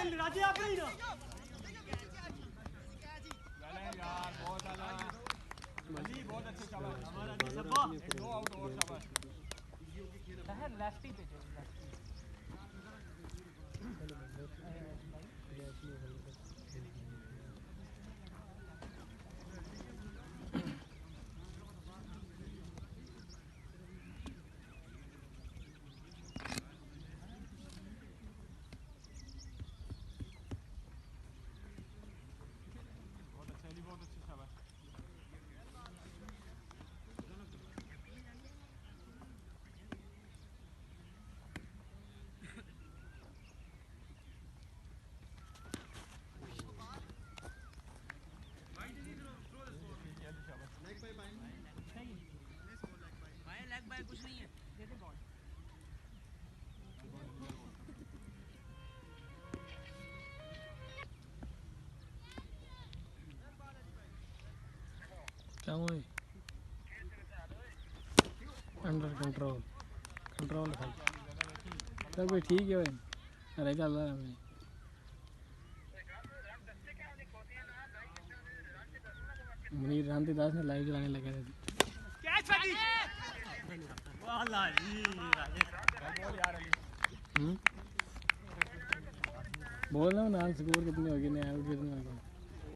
राजे आप ही ना यार बहुत ज्यादा अली बहुत अच्छे शाबाश हमारा जी सब्बा नो आउट और शाबाश शहर लेफ्टी पे जो कुछ नहीं है दे दे बॉल क्या हुआ अंडर कंट्रोल भाई तब भी ठीक है भाई अरे चल रहा है भाई मुनीर रांती दास ने लाइव चलाने लगे थे कैच वाली वाला जी राजे बोल यार अली बोल रहा हूँ नाम स्कोर कितने हो गए आउट कितने हो गए